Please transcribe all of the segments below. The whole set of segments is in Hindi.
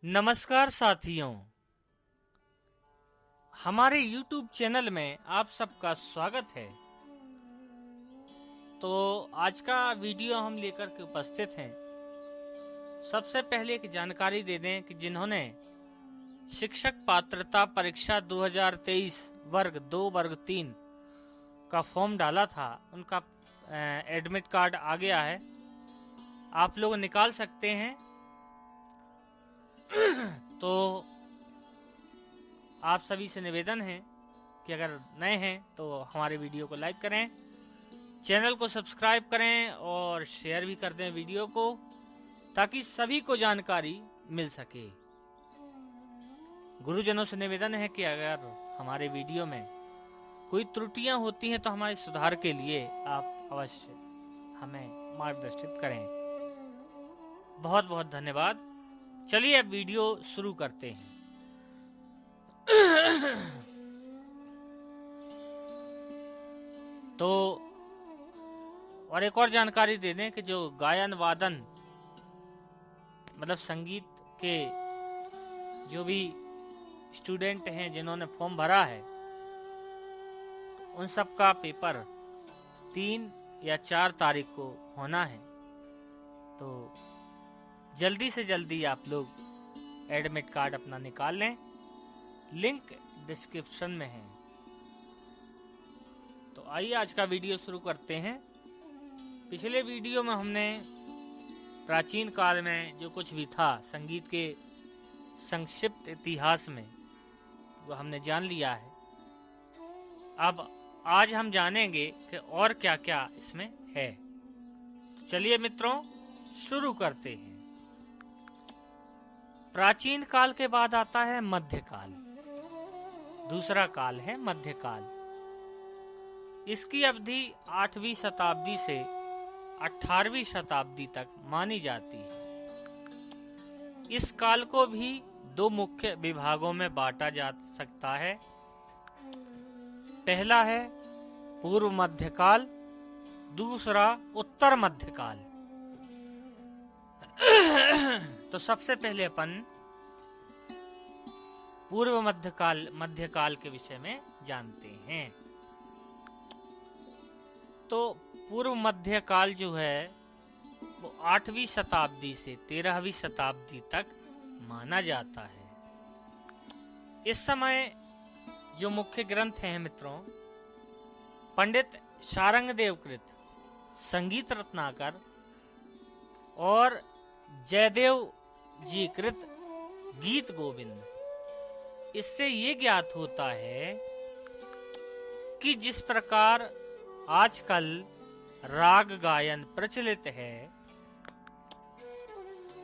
नमस्कार साथियों, हमारे YouTube चैनल में आप सबका स्वागत है। तो आज का वीडियो हम लेकर के उपस्थित हैं। सबसे पहले एक जानकारी दे दें कि जिन्होंने शिक्षक पात्रता परीक्षा 2023 वर्ग 2 वर्ग 3 का फॉर्म डाला था, उनका एडमिट कार्ड आ गया है। आप लोग निकाल सकते हैं। तो आप सभी से निवेदन है कि अगर नए हैं तो हमारे वीडियो को लाइक करें, चैनल को सब्सक्राइब करें और शेयर भी कर दें वीडियो को, ताकि सभी को जानकारी मिल सके। गुरुजनों से निवेदन है कि अगर हमारे वीडियो में कोई त्रुटियां होती हैं तो हमारे सुधार के लिए आप अवश्य हमें मार्गदर्शित करें। बहुत बहुत धन्यवाद। चलिए अब वीडियो शुरू करते हैं। तो और एक और जानकारी दे दें कि जो गायन वादन मतलब संगीत के जो भी स्टूडेंट हैं जिन्होंने फॉर्म भरा है, उन सब का पेपर 3 या 4 तारीख को होना है। तो जल्दी से जल्दी आप लोग एडमिट कार्ड अपना निकाल लें। लिंक डिस्क्रिप्शन में है। तो आइए आज का वीडियो शुरू करते हैं। पिछले वीडियो में हमने प्राचीन काल में जो कुछ भी था संगीत के संक्षिप्त इतिहास में, वो हमने जान लिया है। अब आज हम जानेंगे कि और क्या क्या इसमें है। तो चलिए मित्रों, शुरू करते हैं। प्राचीन काल के बाद आता है मध्यकाल। दूसरा काल है मध्यकाल। इसकी अवधि 8वीं शताब्दी से 18वीं शताब्दी तक मानी जाती है। इस काल को भी 2 मुख्य विभागों में बांटा जा सकता है। पहला है पूर्व मध्यकाल, दूसरा उत्तर मध्यकाल। तो सबसे पहले अपन पूर्व मध्यकाल के विषय में जानते हैं। तो पूर्व मध्यकाल जो है वो 8वीं शताब्दी से 13वीं शताब्दी तक माना जाता है। इस समय जो मुख्य ग्रंथ हैं मित्रों, पंडित शारंगदेव कृत संगीत रत्नाकर और जयदेव जी कृत गीत गोविंद। इससे ये ज्ञात होता है कि जिस प्रकार आजकल राग गायन प्रचलित है,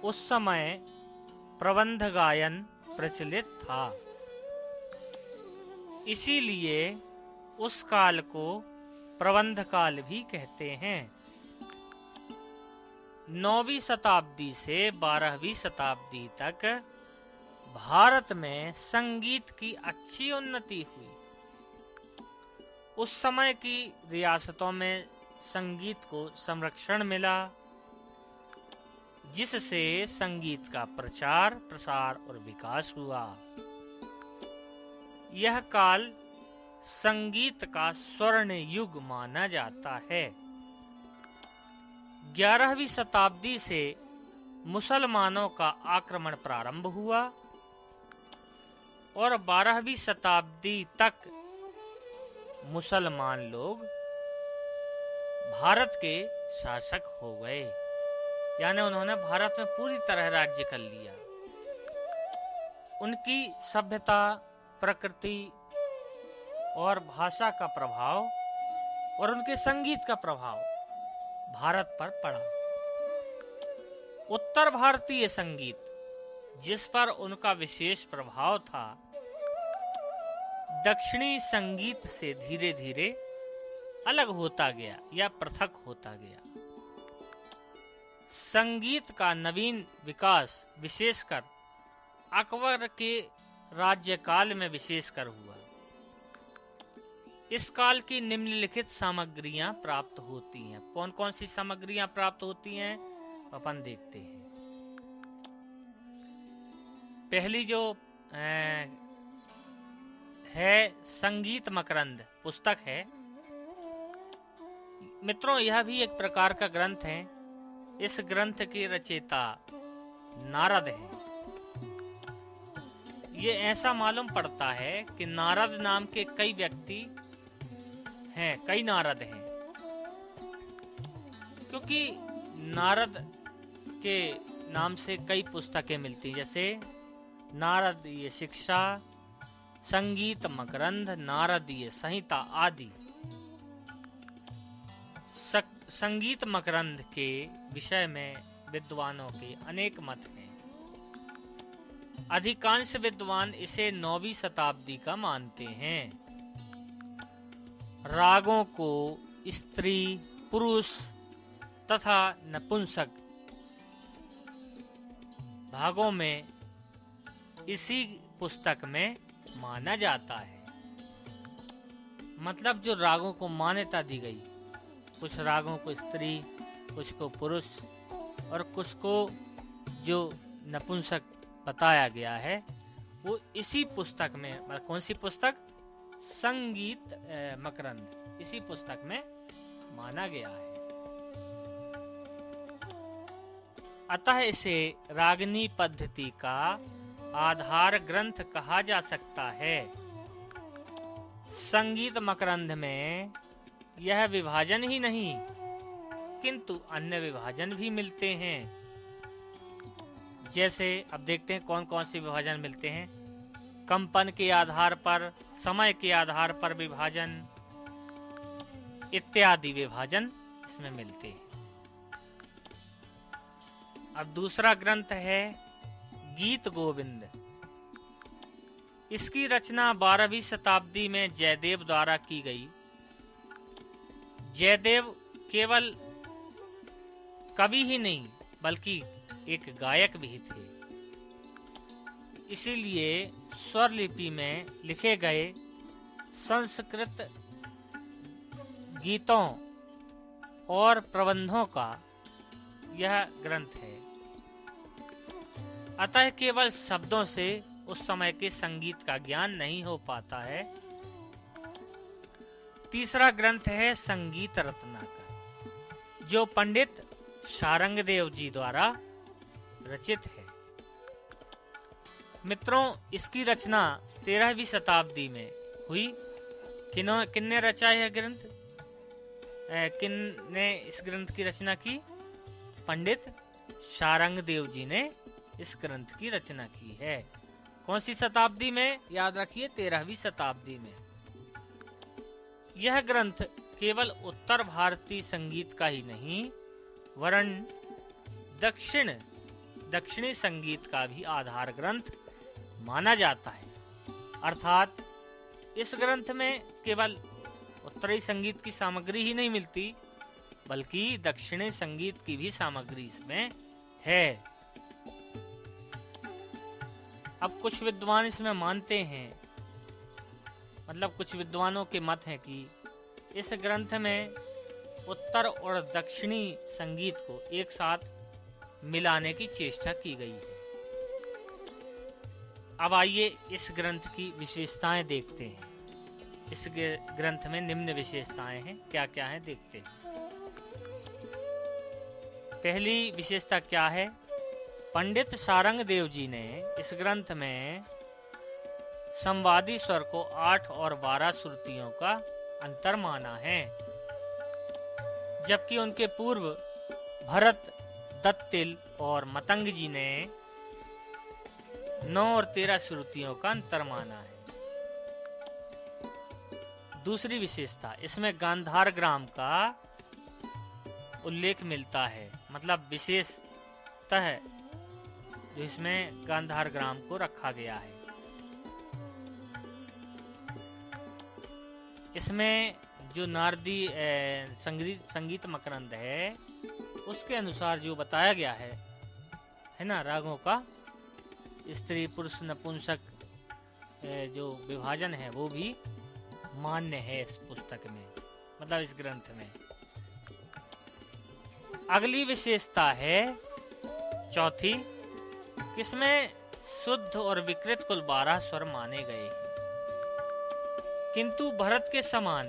उस समय प्रबंध गायन प्रचलित था। इसीलिए उस काल को प्रबंध काल भी कहते हैं। 9वीं शताब्दी से 12वीं शताब्दी तक भारत में संगीत की अच्छी उन्नति हुई। उस समय की रियासतों में संगीत को संरक्षण मिला, जिससे संगीत का प्रचार प्रसार और विकास हुआ। यह काल संगीत का स्वर्ण युग माना जाता है। 11वीं शताब्दी से मुसलमानों का आक्रमण प्रारंभ हुआ और 12वीं शताब्दी तक मुसलमान लोग भारत के शासक हो गए, यानी उन्होंने भारत में पूरी तरह राज्य कर लिया। उनकी सभ्यता, प्रकृति और भाषा का प्रभाव और उनके संगीत का प्रभाव भारत पर पड़ा। उत्तर भारतीय संगीत, जिस पर उनका विशेष प्रभाव था, दक्षिणी संगीत से धीरे धीरे अलग होता गया या पृथक होता गया। संगीत का नवीन विकास विशेषकर अकबर के राज्यकाल में विशेषकर हुआ। इस काल की निम्नलिखित सामग्रियां प्राप्त होती हैं। कौन कौन सी सामग्रियां प्राप्त होती हैं अपन देखते हैं। पहली जो है संगीत मकरंद पुस्तक है। मित्रों, यह भी एक प्रकार का ग्रंथ है। इस ग्रंथ के रचयिता नारद हैं। ये ऐसा मालूम पड़ता है कि नारद नाम के कई व्यक्ति हैं, कई नारद हैं, क्योंकि नारद के नाम से कई पुस्तकें मिलती हैं, जैसे नारदीय शिक्षा, संगीत मकरंद, नारदीय संहिता आदि। संगीत मकरंद के विषय में विद्वानों के अनेक मत हैं। अधिकांश विद्वान इसे 9वीं शताब्दी का मानते हैं। रागों को स्त्री, पुरुष तथा नपुंसक भागों में इसी पुस्तक में माना जाता है। मतलब जो रागों को मान्यता दी गई, कुछ रागों को स्त्री, कुछ को पुरुष और कुछ को जो नपुंसक बताया गया है, वो इसी पुस्तक में, मतलब कौन सी पुस्तक? संगीत मकरंद, इसी पुस्तक में माना गया है। अतः इसे रागनी पद्धति का आधार ग्रंथ कहा जा सकता है। संगीत मकरंद में यह विभाजन ही नहीं, किंतु अन्य विभाजन भी मिलते हैं। जैसे अब देखते हैं कौन कौन से विभाजन मिलते हैं। कंपन के आधार पर, समय के आधार पर विभाजन इत्यादि विभाजन इसमें मिलते हैं। अब दूसरा ग्रंथ है गीत गोविंद। इसकी रचना 12वीं शताब्दी में जयदेव द्वारा की गई। जयदेव केवल कवि ही नहीं बल्कि एक गायक भी थे। इसीलिए स्वरलिपि में लिखे गए संस्कृत गीतों और प्रबंधों का यह ग्रंथ है। अतः केवल शब्दों से उस समय के संगीत का ज्ञान नहीं हो पाता है। तीसरा ग्रंथ है संगीत रत्नाकर, जो पंडित शारंगदेव जी द्वारा रचित है। मित्रों, इसकी रचना 13वीं शताब्दी में हुई। किन्ने रचा यह ग्रंथ? किन्ने इस ग्रंथ की रचना की? पंडित शारंगदेव जी ने इस ग्रंथ की रचना की है। कौन सी शताब्दी में? याद रखिए, 13वीं शताब्दी में। यह ग्रंथ केवल उत्तर भारतीय संगीत का ही नहीं, वरन दक्षिणी संगीत का भी आधार ग्रंथ माना जाता है। अर्थात इस ग्रंथ में केवल उत्तरी संगीत की सामग्री ही नहीं मिलती, बल्कि दक्षिणी संगीत की भी सामग्री इसमें है। अब कुछ विद्वान इसमें मानते हैं, मतलब कुछ विद्वानों के मत हैं कि इस ग्रंथ में उत्तर और दक्षिणी संगीत को एक साथ मिलाने की चेष्टा की गई है। अब आइए इस ग्रंथ की विशेषताएं देखते हैं। इस ग्रंथ में निम्न विशेषताएं हैं, क्या क्या हैं देखते हैं। पहली विशेषता क्या है? पंडित शारंगदेव जी ने इस ग्रंथ में संवादी स्वर को 8 और 12 श्रुतियों का अंतर माना है, जबकि उनके पूर्व भरत, दत्तिल और मतंग जी ने 9 और 13 श्रुतियों का अंतर माना है। दूसरी विशेषता, इसमें गांधार ग्राम का उल्लेख मिलता है, मतलब विशेषतः जो इसमें गांधार ग्राम को रखा गया है। इसमें जो नारदी संगीत मकरंद है, उसके अनुसार जो बताया गया है ना, रागों का स्त्री पुरुष नपुंसक जो विभाजन है वो भी मान्य है इस पुस्तक में, मतलब इस ग्रंथ में। अगली विशेषता है चौथी, इसमें शुद्ध और विकृत कुल 12 स्वर माने गए, किंतु भरत के समान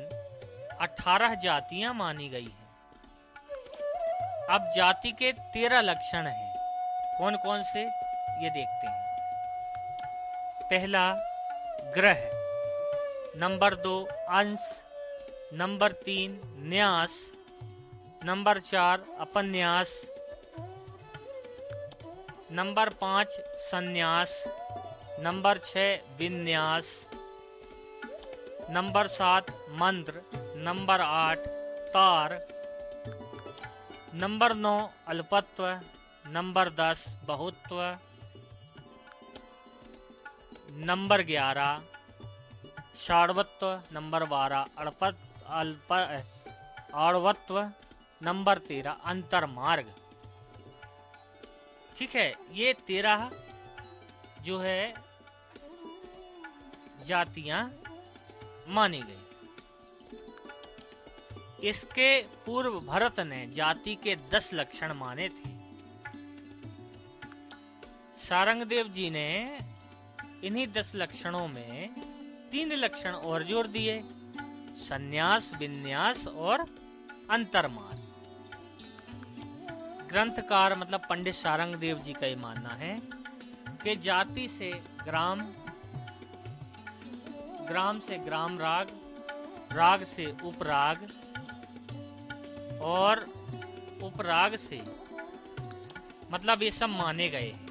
18 जातियां मानी गई हैं। अब जाति के 13 लक्षण हैं। कौन कौन से ये देखते हैं। पहला ग्रह, नंबर 2 अंश, नंबर 3 न्यास, नंबर 4 अपन्यास, नंबर 5 संन्यास, नंबर 6 विन्यास, नंबर 7 मंत्र, नंबर 8 तार, नंबर 9 अल्पत्व, नंबर 10 बहुत्व, नंबर 11 षाढ़वत्व, नंबर 12 आड़वत्व, नंबर 13 अंतर्मार्ग। ठीक है, ये 13 जो है जातियां मानी गई। इसके पूर्व भरत ने जाति के 10 लक्षण माने थे। सारंगदेव जी ने इन्हीं 10 लक्षणों में 3 लक्षण और जोड़ दिए, संन्यास, विन्यास और अंतर्मार्ग। ग्रंथकार मतलब पंडित सारंगदेव जी का ये मानना है कि जाति से ग्राम, ग्राम से ग्राम राग, राग से उपराग और उपराग से मतलब ये सब माने गए हैं।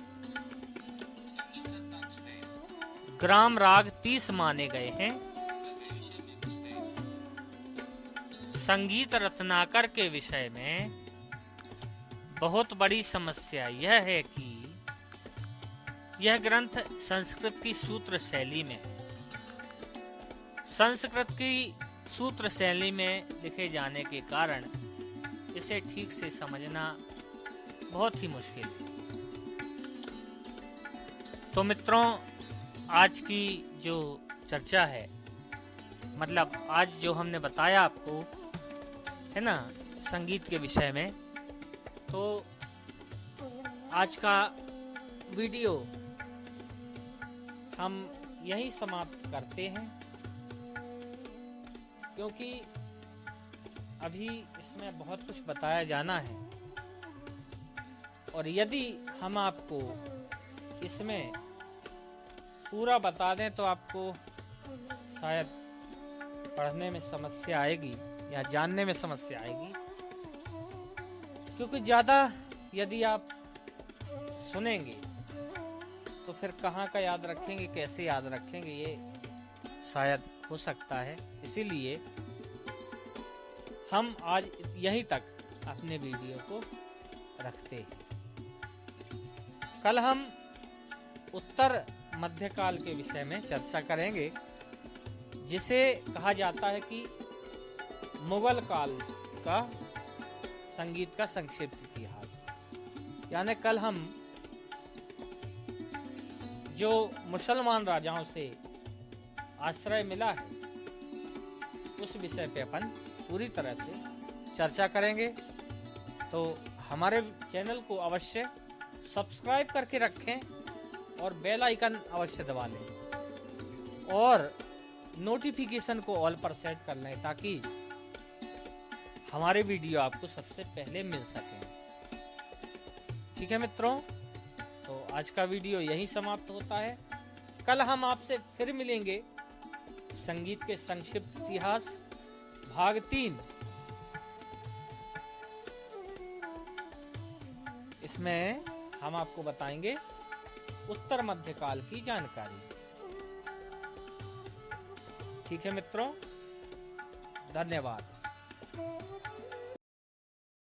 ग्राम राग 30 माने गए हैं। संगीत रत्नाकर के विषय में बहुत बड़ी समस्या यह है कि यह ग्रंथ संस्कृत की सूत्र शैली में है। संस्कृत की सूत्र शैली में लिखे जाने के कारण इसे ठीक से समझना बहुत ही मुश्किल है। तो मित्रों, आज की जो चर्चा है, मतलब आज जो हमने बताया आपको है ना संगीत के विषय में, तो आज का वीडियो हम यहीं समाप्त करते हैं, क्योंकि अभी इसमें बहुत कुछ बताया जाना है और यदि हम आपको इसमें पूरा बता दें तो आपको शायद पढ़ने में समस्या आएगी या जानने में समस्या आएगी, क्योंकि ज़्यादा यदि आप सुनेंगे तो फिर कहाँ का याद रखेंगे, कैसे याद रखेंगे, ये शायद हो सकता है। इसीलिए हम आज यहीं तक अपने वीडियो को रखते हैं। कल हम उत्तर मध्यकाल के विषय में चर्चा करेंगे, जिसे कहा जाता है कि मुगल काल का संगीत का संक्षिप्त इतिहास। यानी कल हम जो मुसलमान राजाओं से आश्रय मिला है उस विषय पे अपन पूरी तरह से चर्चा करेंगे। तो हमारे चैनल को अवश्य सब्सक्राइब करके रखें और बेल आइकन अवश्य दबा लें और नोटिफिकेशन को ऑल पर सेट कर लें, ताकि हमारे वीडियो आपको सबसे पहले मिल सके। ठीक है मित्रों, तो आज का वीडियो यहीं समाप्त होता है। कल हम आपसे फिर मिलेंगे संगीत के संक्षिप्त इतिहास भाग 3। इसमें हम आपको बताएंगे उत्तर मध्यकाल की जानकारी। ठीक है मित्रों, धन्यवाद।